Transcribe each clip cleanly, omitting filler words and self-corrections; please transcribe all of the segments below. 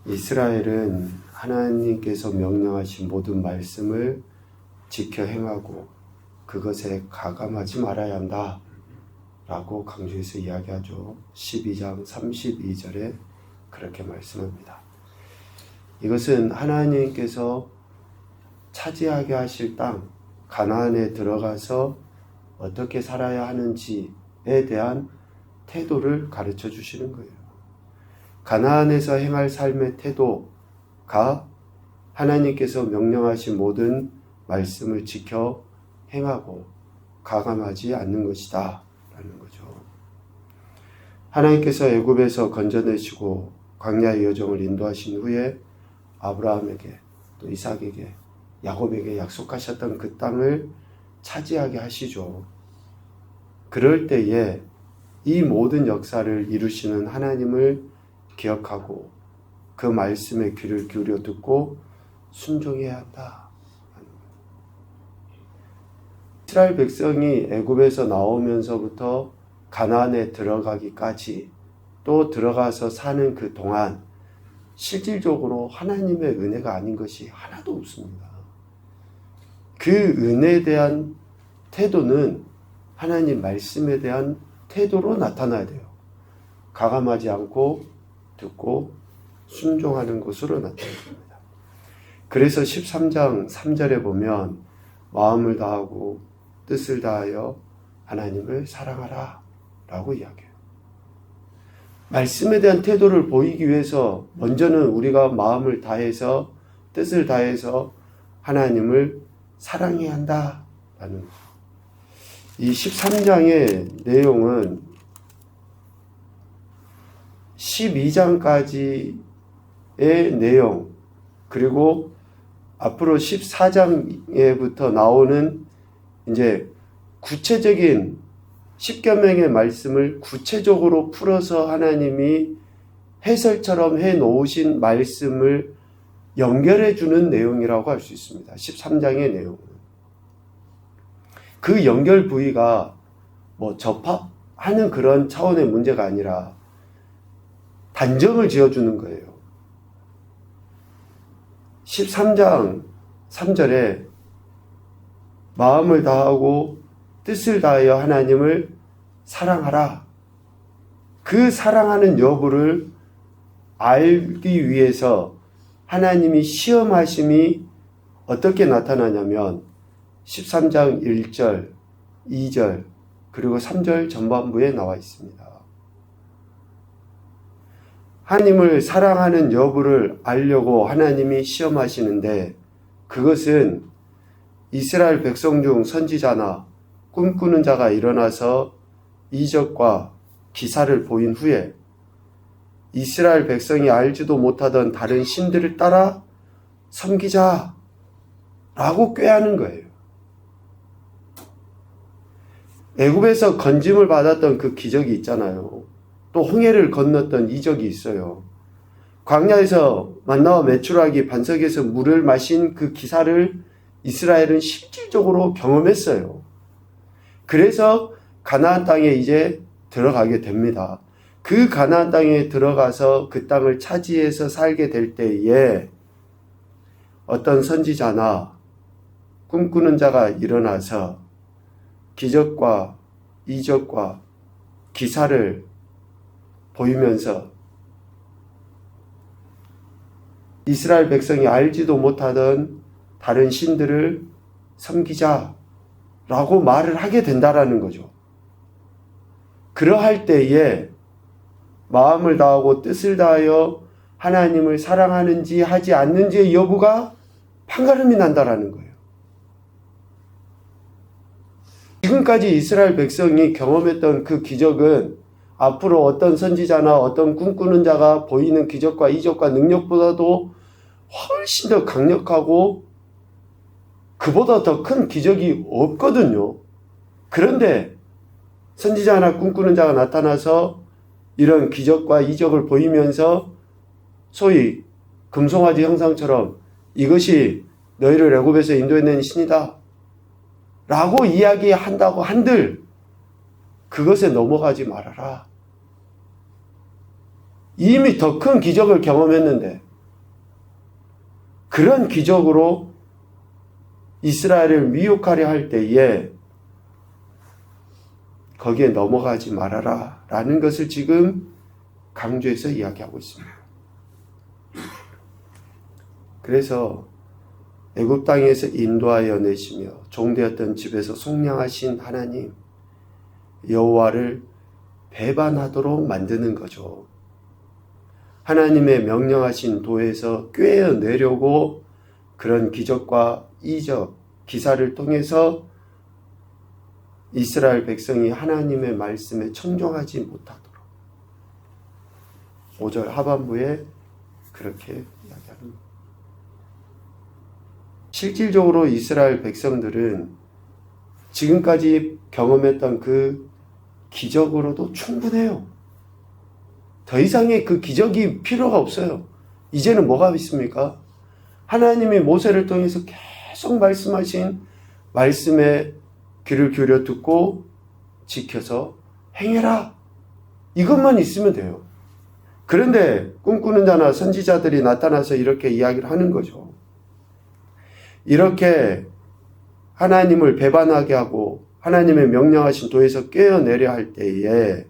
이스라엘은 하나님께서 명령하신 모든 말씀을 지켜 행하고 그것에 가감하지 말아야 한다 라고 강조해서 이야기하죠. 12장 32절에 그렇게 말씀합니다. 이것은 하나님께서 차지하게 하실 땅 가나안에 들어가서 어떻게 살아야 하는지에 대한 태도를 가르쳐 주시는 거예요. 가나안에서 행할 삶의 태도가 하나님께서 명령하신 모든 말씀을 지켜 행하고 가감하지 않는 것이다 라는 거죠. 하나님께서 애굽에서 건져내시고 광야의 여정을 인도하신 후에 아브라함에게 또 이삭에게 야곱에게 약속하셨던 그 땅을 차지하게 하시죠. 그럴 때에 이 모든 역사를 이루시는 하나님을 기억하고 그 말씀에 귀를 기울여 듣고 순종해야 한다. 이스라엘 백성이 애굽에서 나오면서부터 가나안에 들어가기까지 또 들어가서 사는 그 동안 실질적으로 하나님의 은혜가 아닌 것이 하나도 없습니다. 그 은혜에 대한 태도는 하나님 말씀에 대한 태도로 나타나야 돼요. 가감하지 않고 듣고 순종하는 것으로 나타납니다. 그래서 13장 3절에 보면 마음을 다하고 뜻을 다하여 하나님을 사랑하라 라고 이야기해요. 말씀에 대한 태도를 보이기 위해서 먼저는 우리가 마음을 다해서 뜻을 다해서 하나님을 사랑해야 한다라는 거예요. 이 13장의 내용은 12장까지의 내용 그리고 앞으로 14장에부터 나오는 이제 구체적인 10여 명의 말씀을 구체적으로 풀어서 하나님이 해설처럼 해 놓으신 말씀을 연결해 주는 내용이라고 할 수 있습니다. 13장의 내용은. 그 연결 부위가 뭐 접합하는 그런 차원의 문제가 아니라 단정을 지어주는 거예요. 13장 3절에 마음을 다하고 뜻을 다하여 하나님을 사랑하라. 그 사랑하는 여부를 알기 위해서 하나님이 시험하심이 어떻게 나타나냐면 13장 1절, 2절, 그리고 3절 전반부에 나와 있습니다. 하나님을 사랑하는 여부를 알려고 하나님이 시험하시는데 그것은 이스라엘 백성 중 선지자나 꿈꾸는 자가 일어나서 이적과 기사를 보인 후에 이스라엘 백성이 알지도 못하던 다른 신들을 따라 섬기자라고 꾀하는 거예요. 애굽에서 건짐을 받았던 그 기적이 있잖아요. 또 홍해를 건넜던 이적이 있어요. 광야에서 만나와 메추라기 반석에서 물을 마신 그 기사를 이스라엘은 실질적으로 경험했어요. 그래서 가나안 땅에 이제 들어가게 됩니다. 그 가나안 땅에 들어가서 그 땅을 차지해서 살게 될 때에 어떤 선지자나 꿈꾸는 자가 일어나서 기적과 이적과 기사를 보이면서 이스라엘 백성이 알지도 못하던 다른 신들을 섬기자라고 말을 하게 된다라는 거죠. 그러할 때에 마음을 다하고 뜻을 다하여 하나님을 사랑하는지 하지 않는지의 여부가 판가름이 난다라는 거예요. 지금까지 이스라엘 백성이 경험했던 그 기적은 앞으로 어떤 선지자나 어떤 꿈꾸는 자가 보이는 기적과 이적과 능력보다도 훨씬 더 강력하고 그보다 더 큰 기적이 없거든요. 그런데 선지자나 꿈꾸는 자가 나타나서 이런 기적과 이적을 보이면서 소위 금송아지 형상처럼 이것이 너희를 애굽에서 인도해낸 신이다 라고 이야기한다고 한들 그것에 넘어가지 말아라. 이미 더 큰 기적을 경험했는데 그런 기적으로 이스라엘을 미혹하려 할 때에 거기에 넘어가지 말아라 라는 것을 지금 강조해서 이야기하고 있습니다. 그래서 애굽 땅에서 인도하여 내시며 종되었던 집에서 속량하신 하나님 여호와를 배반하도록 만드는 거죠. 하나님의 명령하신 도에서 꿰어내려고 그런 기적과 이적, 기사를 통해서 이스라엘 백성이 하나님의 말씀에 청종하지 못하도록 5절 하반부에 그렇게 이야기합니다. 실질적으로 이스라엘 백성들은 지금까지 경험했던 그 기적으로도 충분해요. 더 이상의 그 기적이 필요가 없어요. 이제는 뭐가 있습니까? 하나님이 모세를 통해서 계속 말씀하신 말씀에 귀를 기울여 듣고 지켜서 행해라. 이것만 있으면 돼요. 그런데 꿈꾸는 자나 선지자들이 나타나서 이렇게 이야기를 하는 거죠. 이렇게 하나님을 배반하게 하고 하나님의 명령하신 도에서 꿰어내려 할 때에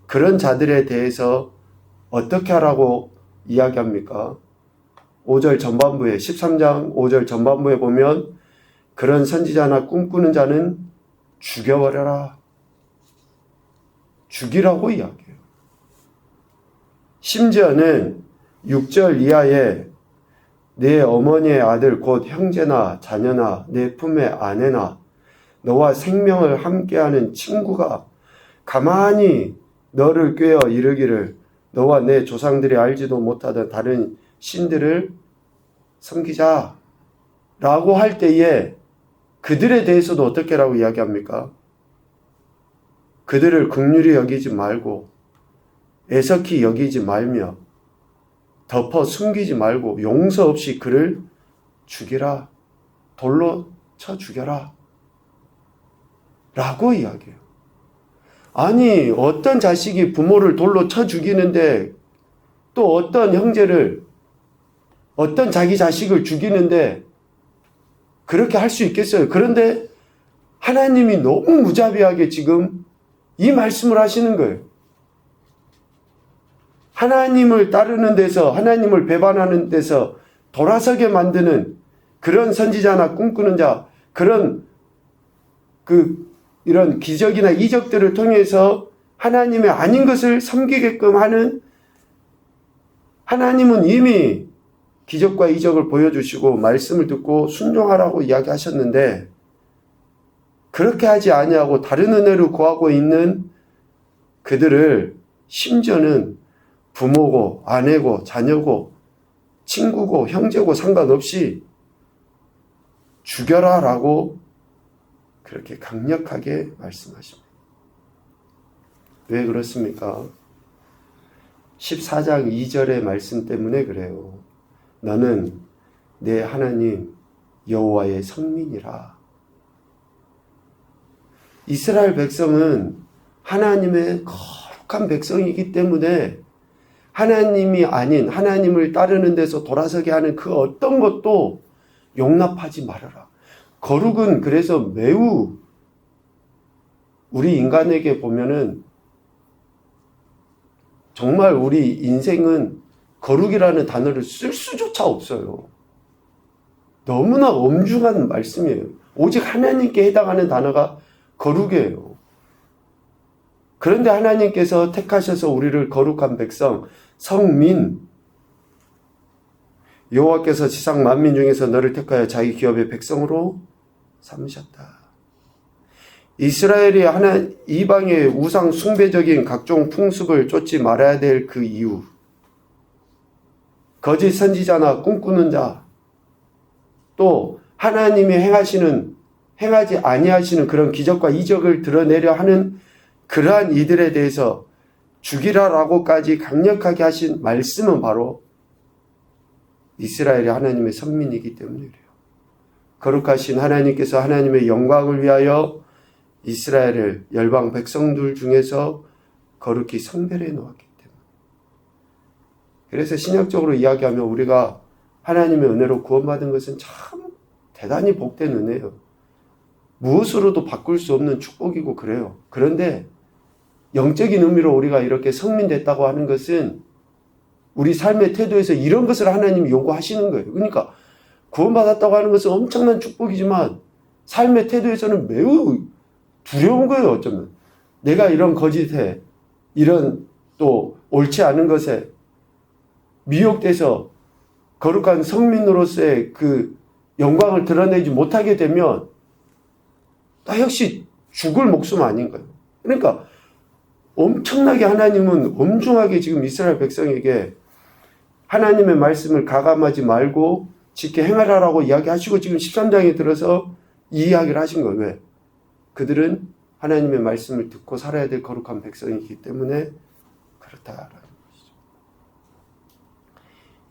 그런 자들에 대해서 어떻게 하라고 이야기합니까? 5절 전반부에 13장 5절 전반부에 보면 그런 선지자나 꿈꾸는 자는 죽여버려라. 죽이라고 이야기해요. 심지어는 6절 이하에 내 어머니의 아들 곧 형제나 자녀나 내 품의 아내나 너와 생명을 함께하는 친구가 가만히 너를 꿰어 이르기를 너와 내 조상들이 알지도 못하던 다른 신들을 섬기자 라고 할 때에 그들에 대해서도 어떻게 라고 이야기합니까? 그들을 긍휼히 여기지 말고 애석히 여기지 말며 덮어 숨기지 말고 용서 없이 그를 죽이라. 돌로 쳐 죽여라. 라고 이야기해요. 아니 어떤 자식이 부모를 돌로 쳐 죽이는데 또 어떤 형제를 어떤 자기 자식을 죽이는데 그렇게 할 수 있겠어요? 그런데 하나님이 너무 무자비하게 지금 이 말씀을 하시는 거예요. 하나님을 따르는 데서 하나님을 배반하는 데서 돌아서게 만드는 그런 선지자나 꿈꾸는 자 그런 이런 기적이나 이적들을 통해서 하나님의 아닌 것을 섬기게끔 하는 하나님은 이미 기적과 이적을 보여주시고 말씀을 듣고 순종하라고 이야기하셨는데 그렇게 하지 아니하고 다른 은혜를 구하고 있는 그들을 심지어는 부모고 아내고 자녀고 친구고 형제고 상관없이 죽여라 라고 그렇게 강력하게 말씀하십니다. 왜 그렇습니까? 14장 2절의 말씀 때문에 그래요. 너는 내 하나님 여호와의 성민이라. 이스라엘 백성은 하나님의 거룩한 백성이기 때문에 하나님이 아닌 하나님을 따르는 데서 돌아서게 하는 그 어떤 것도 용납하지 말아라. 거룩은 그래서 매우 우리 인간에게 보면은 정말 우리 인생은 거룩이라는 단어를 쓸 수조차 없어요. 너무나 엄중한 말씀이에요. 오직 하나님께 해당하는 단어가 거룩이에요. 그런데 하나님께서 택하셔서 우리를 거룩한 백성, 성민, 여호와께서 지상 만민 중에서 너를 택하여 자기 기업의 백성으로 삼으셨다. 이스라엘이 이방의 우상 숭배적인 각종 풍습을 쫓지 말아야 될 그 이유, 거짓 선지자나 꿈꾸는 자, 또 하나님이 행하지 아니하시는 그런 기적과 이적을 드러내려 하는 그러한 이들에 대해서 죽이라라고까지 강력하게 하신 말씀은 바로 이스라엘이 하나님의 선민이기 때문에 그래요. 거룩하신 하나님께서 하나님의 영광을 위하여 이스라엘을 열방 백성들 중에서 거룩히 성별해 놓았기 때문에. 그래서 신약적으로 이야기하면 우리가 하나님의 은혜로 구원받은 것은 참 대단히 복된 은혜예요. 무엇으로도 바꿀 수 없는 축복이고 그래요. 그런데 영적인 의미로 우리가 이렇게 성민됐다고 하는 것은 우리 삶의 태도에서 이런 것을 하나님이 요구하시는 거예요. 그러니까 구원받았다고 하는 것은 엄청난 축복이지만 삶의 태도에서는 매우 두려운 거예요. 어쩌면 내가 이런 거짓에, 이런 또 옳지 않은 것에 미혹돼서 거룩한 성민으로서의 그 영광을 드러내지 못하게 되면 나 역시 죽을 목숨 아닌가요? 그러니까 엄청나게 하나님은 엄중하게 지금 이스라엘 백성에게 하나님의 말씀을 가감하지 말고 지켜 행하라고 이야기하시고 지금 13장에 들어서 이 이야기를 하신 거예요. 왜? 그들은 하나님의 말씀을 듣고 살아야 될 거룩한 백성이기 때문에 그렇다라는 것이죠.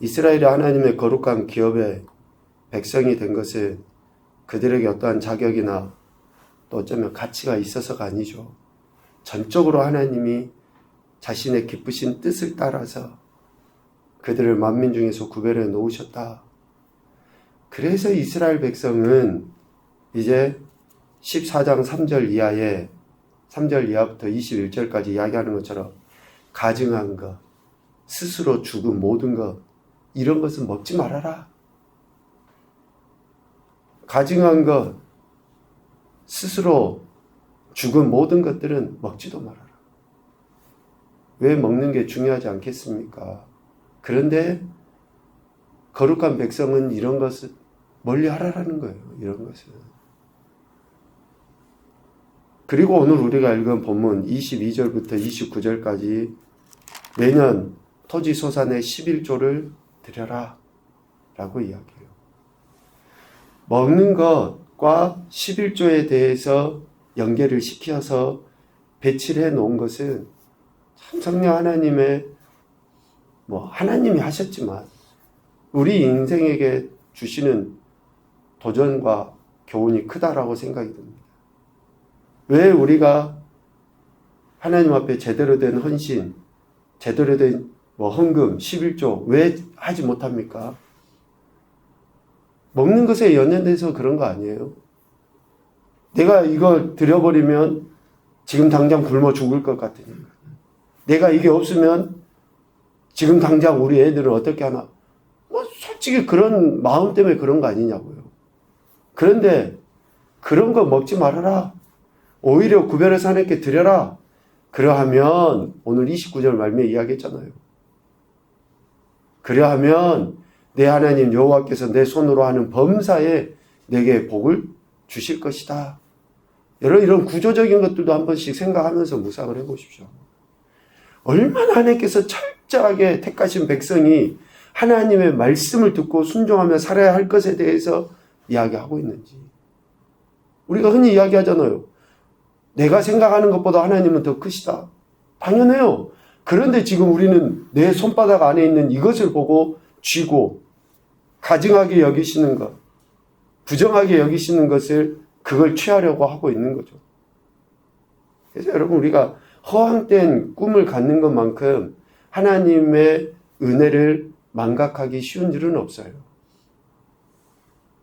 이스라엘이 하나님의 거룩한 기업의 백성이 된 것은 그들에게 어떠한 자격이나 또 어쩌면 가치가 있어서가 아니죠. 전적으로 하나님이 자신의 기쁘신 뜻을 따라서 그들을 만민 중에서 구별해 놓으셨다. 그래서 이스라엘 백성은 이제 14장 3절 이하에 3절 이하부터 21절까지 이야기하는 것처럼 가증한 것, 스스로 죽은 모든 것, 이런 것은 먹지 말아라. 가증한 것, 스스로 죽은 모든 것들은 먹지도 말아라. 왜 먹는 게 중요하지 않겠습니까? 그런데 거룩한 백성은 이런 것을 멀리 하라라는 거예요. 이런 것을. 그리고 오늘 우리가 읽은 본문 22절부터 29절까지 매년 토지 소산의 11조를 드려라 라고 이야기해요. 먹는 것과 11조에 대해서 연계를 시켜서 배치를 해 놓은 것은 참 성령 하나님의 하나님이 하셨지만 우리 인생에게 주시는 도전과 교훈이 크다라고 생각이 듭니다. 왜 우리가 하나님 앞에 제대로 된 헌신, 제대로 된 헌금, 11조 왜 하지 못합니까? 먹는 것에 연연돼서 그런 거 아니에요. 내가 이걸 드려버리면 지금 당장 굶어 죽을 것 같으니까. 내가 이게 없으면 지금 당장 우리 애들은 어떻게 하나? 솔직히 그런 마음 때문에 그런 거 아니냐고요. 그런데 그런 거 먹지 말아라. 오히려 구별해서 하나님께 드려라. 그러하면 오늘 29절 말미에 이야기했잖아요. 그러하면 내 하나님 여호와께서 내 손으로 하는 범사에 내게 복을 주실 것이다. 여러분 이런 구조적인 것들도 한 번씩 생각하면서 묵상을 해보십시오. 얼마나 하나님께서 철저하게 택하신 백성이 하나님의 말씀을 듣고 순종하며 살아야 할 것에 대해서 이야기하고 있는지. 우리가 흔히 이야기하잖아요. 내가 생각하는 것보다 하나님은 더 크시다. 당연해요. 그런데 지금 우리는 내 손바닥 안에 있는 이것을 보고 쥐고 가증하게 여기시는 것, 부정하게 여기시는 것을 그걸 취하려고 하고 있는 거죠. 그래서 여러분 우리가 허황된 꿈을 갖는 것만큼 하나님의 은혜를 망각하기 쉬운 일은 없어요.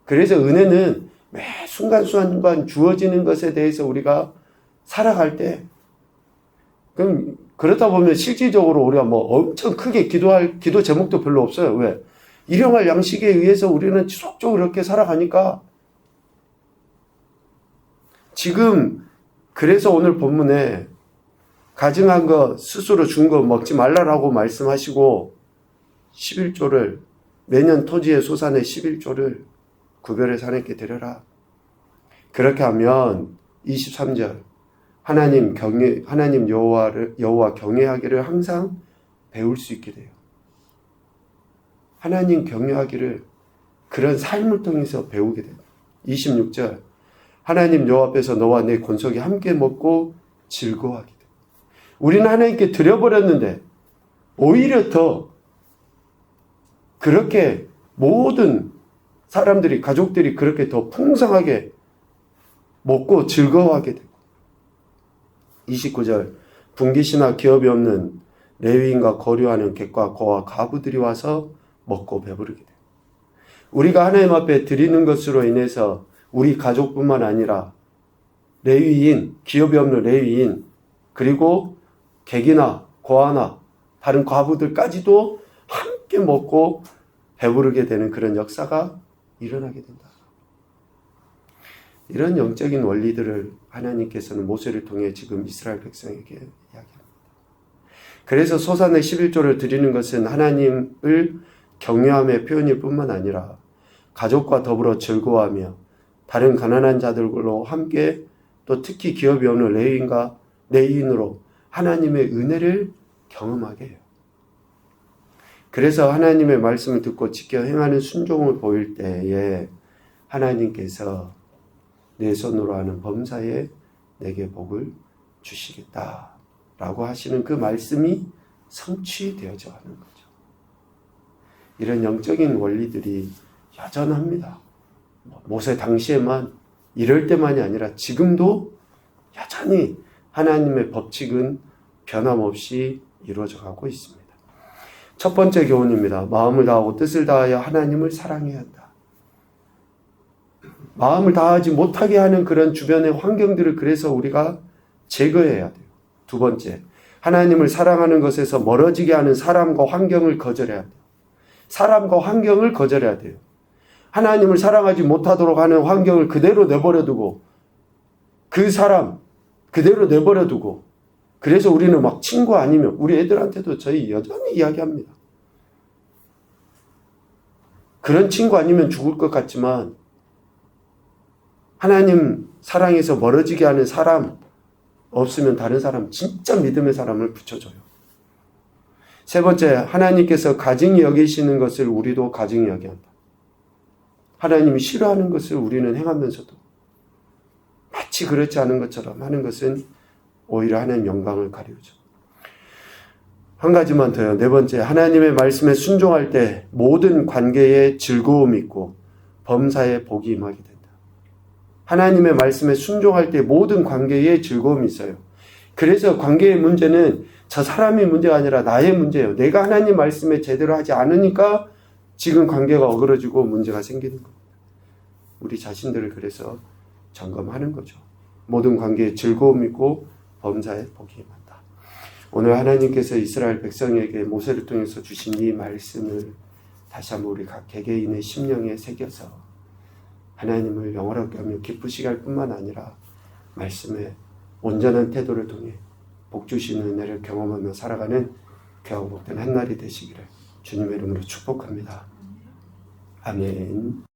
그래서 은혜는 매 순간순간 주어지는 것에 대해서 우리가 살아갈 때 그럼 그러다 보면 실질적으로 우리가 엄청 크게 기도할 기도 제목도 별로 없어요. 왜? 일용할 양식에 의해서 우리는 지속적으로 이렇게 살아가니까 지금 그래서 오늘 본문에 가증한 거 스스로 준 거 먹지 말라라고 말씀하시고 11조를 매년 토지의 소산의 11조를 구별해서 하나님께 드려라. 그렇게 하면 23절 하나님 여호와 경외하기를 항상 배울 수 있게 돼요. 하나님 경외하기를 그런 삶을 통해서 배우게 돼요. 26절 하나님 여호와 앞에서 너와 내 권속이 함께 먹고 즐거워하게 돼. 우리는 하나님께 드려버렸는데 오히려 더 그렇게 모든 사람들이 가족들이 그렇게 더 풍성하게 먹고 즐거워하게 되고 29절 분깃이나 기업이 없는 레위인과 거류하는 객과 거와 가부들이 와서 먹고 배부르게 돼요. 우리가 하나님 앞에 드리는 것으로 인해서 우리 가족뿐만 아니라 레위인, 기업이 없는 레위인, 그리고 객이나 고아나 다른 과부들까지도 함께 먹고 배부르게 되는 그런 역사가 일어나게 된다. 이런 영적인 원리들을 하나님께서는 모세를 통해 지금 이스라엘 백성에게 이야기합니다. 그래서 소산의 11조를 드리는 것은 하나님을 경외함의 표현일 뿐만 아니라 가족과 더불어 즐거워하며 다른 가난한 자들로 함께 또 특히 기업이 없는 레위인으로 하나님의 은혜를 경험하게 해요. 그래서 하나님의 말씀을 듣고 지켜 행하는 순종을 보일 때에 하나님께서 내 손으로 하는 범사에 내게 복을 주시겠다라고 하시는 그 말씀이 성취되어져 가는 거죠. 이런 영적인 원리들이 여전합니다. 모세 당시에만 이럴 때만이 아니라 지금도 여전히 하나님의 법칙은 변함없이 이루어져 가고 있습니다. 첫 번째 교훈입니다. 마음을 다하고 뜻을 다하여 하나님을 사랑해야 한다. 마음을 다하지 못하게 하는 그런 주변의 환경들을 그래서 우리가 제거해야 돼요. 두 번째, 하나님을 사랑하는 것에서 멀어지게 하는 사람과 환경을 거절해야 돼요. 사람과 환경을 거절해야 돼요. 하나님을 사랑하지 못하도록 하는 환경을 그대로 내버려두고 그 사람 그대로 내버려두고 그래서 우리는 막 친구 아니면 우리 애들한테도 저희 여전히 이야기합니다. 그런 친구 아니면 죽을 것 같지만 하나님 사랑해서 멀어지게 하는 사람 없으면 다른 사람 진짜 믿음의 사람을 붙여줘요. 세 번째, 하나님께서 가증히 여기시는 것을 우리도 가증히 여기한다. 하나님이 싫어하는 것을 우리는 행하면서도 마치 그렇지 않은 것처럼 하는 것은 오히려 하나님 영광을 가리우죠. 한 가지만 더요. 네 번째, 하나님의 말씀에 순종할 때 모든 관계에 즐거움이 있고 범사에 복이 임하게 된다. 하나님의 말씀에 순종할 때 모든 관계에 즐거움이 있어요. 그래서 관계의 문제는 저 사람이 문제가 아니라 나의 문제예요. 내가 하나님 말씀에 제대로 하지 않으니까 지금 관계가 어그러지고 문제가 생기는 겁니다. 우리 자신들을 그래서 점검하는 거죠. 모든 관계에 즐거움이 있고 범사에 복이 임한다. 오늘 하나님께서 이스라엘 백성에게 모세를 통해서 주신 이 말씀을 다시 한번 우리 각 개개인의 심령에 새겨서 하나님을 영원하게 하며 기쁘시게 할 뿐만 아니라 말씀의 온전한 태도를 통해 복 주시는 은혜를 경험하며 살아가는 귀하고 복된 한 날이 되시기를 주님의 이름으로 축복합니다. 아멘.